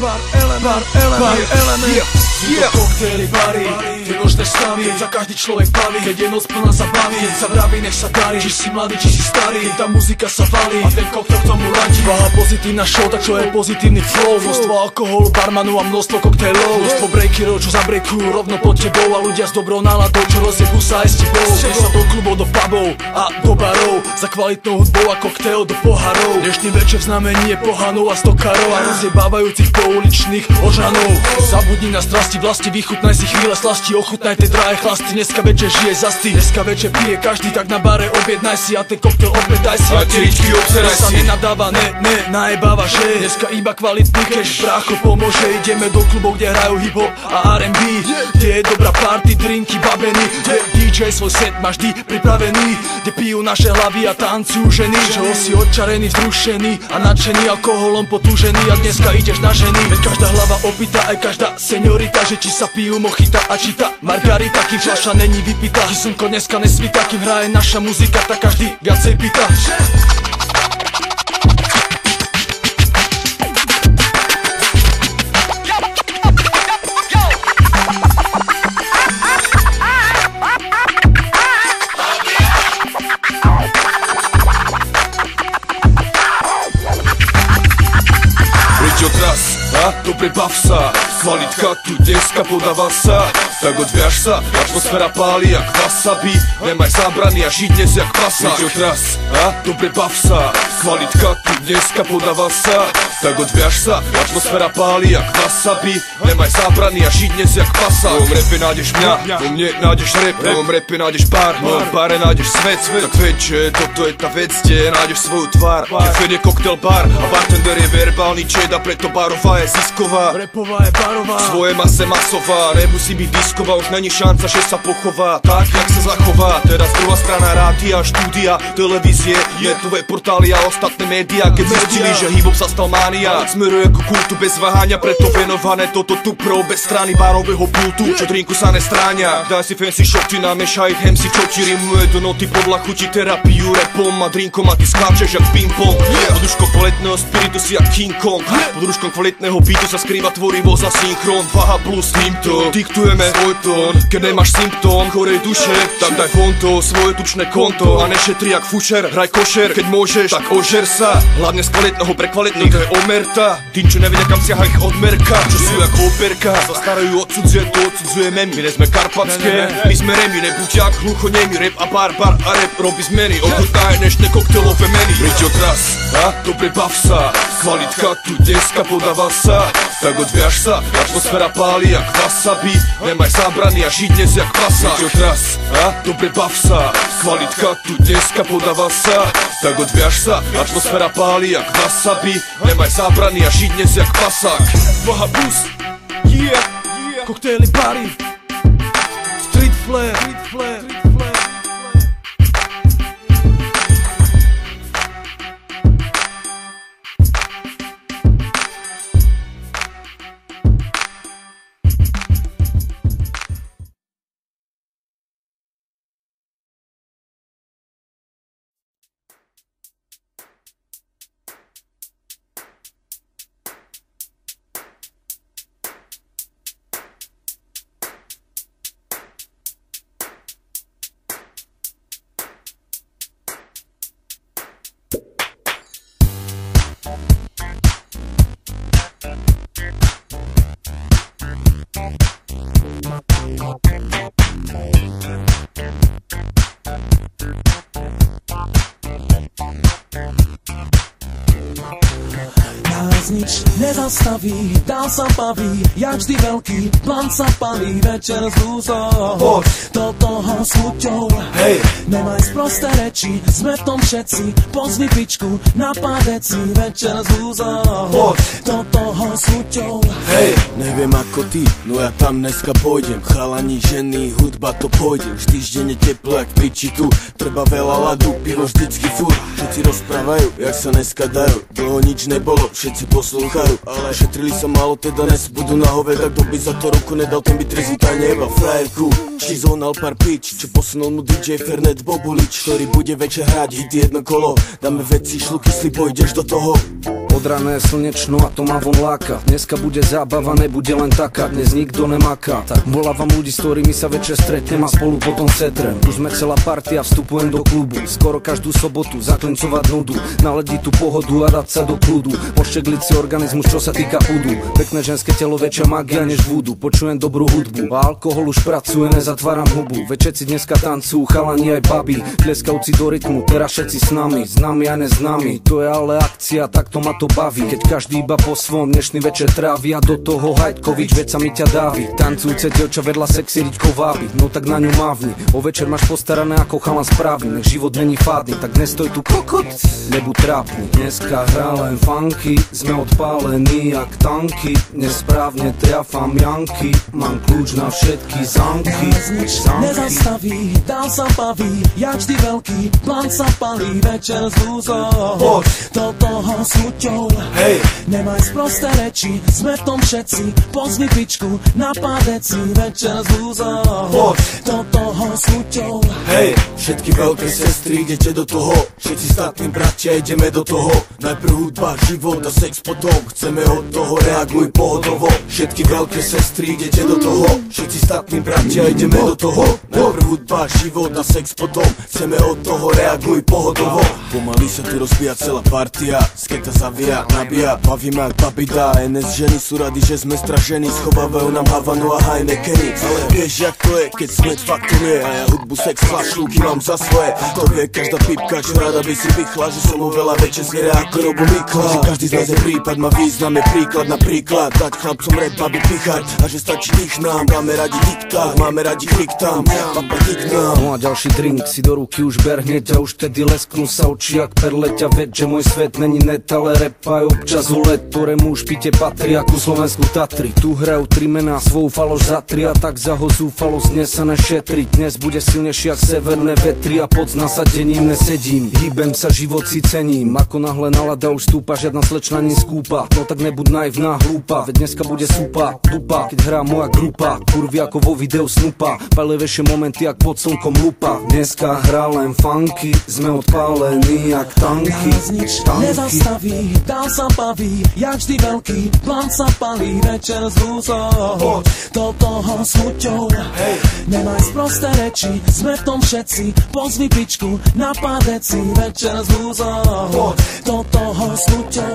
Bar element. Koktejly, bary, tie nočné stavy, keď sa každý človek baví, keď je noc plná zabaví, keď sa vraví, nech sa darí, či si mladý, či si starý, keď tá muzika sa valí a ten koktel k tomu radí. Váha pozitívna show, tak čo je pozitívny flow, množstvo alkoholu, barmanu a množstvo koktejlov, množstvo breakerov, čo zabrekujú rovno pod tebou a ľudia s dobrou náladou, čo rozjebú sa aj s tebou. Ideš sa do klubov, do pubov a do barov, za kvalitnou hudbou a koktejl do pohárov. Dnešný večer v znamení je pohanov a stokárov a rozjebávajúcich pouličných ožanov. Zabudni na strasti vlasti, vychutnaj si chvíle slasti, ochutnaj tie drahé chlasty. Dneska večer žije zastý, dneska večer pije každý, tak na bare objednaj si a ten koktel opäť daj si a teličky obzeraj si. Sa nenadáva, najebáva, že dneska iba kvalitný cash, brácho pomôže. Ideme do klubov, kde hrajú hip-hop a R&B, kde je dobrá party, drinky, babeny, kde DJ svoj set má vždy pripravený, kde pijú naše hlavy a tancujú ženy, čoho si odčarený, vzrušený a nadšený, alkoholom potúžený a dneska ideš na ženy. Veď každá hlava opýta, aj každá seniorita, že či sa pijú mochita a či tá margarita, kým fľaša není vypitá, či slnko dneska nesvíta, kým hraje naša muzika, tak každý viacej pýta. Dobre bav sa, kvalitka tu dneska podáva sa, tak odviaž sa, atmosféra páli jak wasabi, nemaj zábrany a žiť dnes jak pasák. Tras, dobre bav sa, kvalitka tu dneska podáva sa, tak odviaž sa, atmosféra páli jak wasabi, nemaj zábrany a žiť dnes jak pasák. V mojom rape nájdeš mňa, vo mne nájdeš rap, v mojom rape nájdeš bar, v mojom bare nájdeš svet, tak veď, že toto je tá vec, kde nájdeš svoju tvár. Kefed je koktel bar a bartender je verbálny čed a preto barová je zisková, repová je barová, svoje mase masová, nemusí byť disková, už není šanca, že sa pochová tak, jak sa zachová. Teraz druhá strana rádia, štúdia, televízie, netové portály a ostatné médiá, keď zistili, že hip-hop sa stal mánia, smeruje ku kultu bez váhania, preto venované toto tu pro obe strany barového pultu, čo drinku sa nestráňa. Daj si fancy šoty, namešaj ich MC, čo ti rimuje do noty podľa chuti, terapiu repom a drinkom a ty skáčeš jak ping-pong. Pod rúškom kvalitného spiritu si jak King Kong, pod rúškom kvalitného beatu sa skrýva tvorivo za synchron. Váha plus týmto diktujeme svoj tón, keď nemáš symptóm chorej duše, tak daj von to svoje tučné konto a nešetri jak fušer, hraj košer, keď môžeš, tak ožer sa, hlavne z kvalitného pre kvalitných, to je omerta. Tým, čo nevedia kam siaha ich odmerka, čo sú jak operka, sa starajú odsudzuje, to odsudzujeme my, ne sme karpatské, my sme remi, nebuď jak hlucho nemi, rap a barbar a rap robí zmeny, ochutnaj dnešné koktelové meny. Riť odraz, dobre bav sa, kvalitka tu dneska podáva sa, tak odviaž sa, atmosféra páli jak wasabi, nemaj zábrany a žiť dnes jak pasák. Riť odraz, dobre bav sa, kvalitka tu dneska podáva sa, tak odviaž sa, atmosféra páli jak wasabi, nemaj zábrany a žiť dnes jak pasák. Váha plus, yeah, koktejly, bary, street flair, Nič nezastaví, dál sa baví, jak vždy veľký plán sa palí, večer s blúzou, do toho s chuťou. Hej, nemaj sprosté reči, sme v tom všetci, pozvi pičku na pádeci, večer s blúzou, do toho s chuťou. Hej, neviem ako ty, no ja tam dneska pôjdem, chalani, ženy, hudba to pôjde, vždy ždene teplo jak piči tu, treba veľa ladu, pivo vždycky furt, všetci rozprávajú, jak sa dneska dajú, dlho nič nebolo, všetci poslúchajú, ale šetrili sa málo, teda dnes budú na hoveda, kto by za to ruku nedal, ten by trezitá neba. Frajerku, či zonal pár pič, čo posunul mu DJ Fernet Bobulič, ktorý bude večer hrať hit jedno kolo, dáme veci, šluky, slipo, ideš do toho. Od rána je slnečno a to ma von láka. Dneska bude zábava, nebude len taká. Dnes nikto nemaká. Tak volávam ľudí, s ktorými sa večer stretnem a spolu potom setrem. Už sme celá partia, vstupujem do klubu. Skoro každú sobotu zaklincovať nudu, nalediť tú pohodu a dať sa do kľudu. Poščegliť si organizmus, čo sa týka údu. Pekné ženské telo, väčšia magia než vúdu. Počujem dobrú hudbu a alkohol už pracuje, nezatváram hubu. Večerci dneska tancujú, chalani aj babi, tleskavci do rytmu, teraz všetci s nami, známi a neznámi. To je ale akcia, tak to ma to baví. Keď každý iba po svom dnešný večer trávi a do toho Hajtkovič, veď sa mi ťa dávi. Tancujúce dievča vedľa sexy ričko vábi, no tak na ňu mávni. O večer máš postarané ako chalan správny. Nech život není fádny, tak nestoj tu kokot, nebuď trápny. Dneska hrá len funky, sme odpálení jak tanky. Nesprávne triafam janky, mám kľúč na všetky zamky. Nezastaví, dál sa baví, jak vždy veľký plán sa palí, večer s dúzou. Do toho s chuťou, nemaj sprosté reči, sme v tom všetci, pozvi pičku na pádeci, večer s dúzou. Do toho s chuťou, všetky veľké sestry, idete do toho, všetci statní bratia, ideme do toho. Najprv hudba, život a sex potom, chceme od toho, reaguj pohodovo. Všetky veľké sestry, idete do toho, všetci statní bratia, ideme do toho. Najprv hudba, život a sex potom, chceme od toho, reaguj pohodovo. Pomaly sa tu rozbíja celá partia, sketa zavia, nabíja, bavíme jak babida. NS ženy sú rady, že sme stražení, schovávajú nám Havanu a Heinekeny. Ale vieš jak to je, keď smet faktom je, a ja hudbu, sex, flašľúky mám za svoje. To vie každá pipka, čo rada by si vychla, že som mu veľa večer zviera ako Robo Mikla. Že každý z nás je prípad, má význam, je príklad, napríklad dať chlapcom rap, babi pichať, a že stačí ich nám. Máme radi diktát, máme radi krik tam, papa dik nám. No a ďalší drink si do ruky už ber hneď, a už tedy lesknú sa oči jak perleť. A veď, že môj svet není net, ale rap aj občas ulet, ktorému už pite patrí ako Slovensku Tatry. Tu hrajú tri mená, svoju faloš zatri, a tak za ho zúfalosť dnes sa nešetri. Dnes bude silnejší jak severné vetry a pod nasadením nesedím. Hýbem sa, život si cením, ako náhle nalada už stúpa, žiadna slečna neskúpa. No tak nebuď naivná, hlúpa, veď dneska bude súpa, dupa, keď hrá moja grupa. Kurvy ako vo videu Snoopa, palivejšie momenty jak pod slnkom lupa. Dneska hrá len funky, sme odpálení jak tanky. Nezastaví, dál sa baví, jak vždy veľký plán sa palí, večer s dúzou. Do toho s chuťou, nemaj sprosté reči, sme v tom všetci, pozvi pičku na pádeci, večer s dúzou. Do toho s chuťou,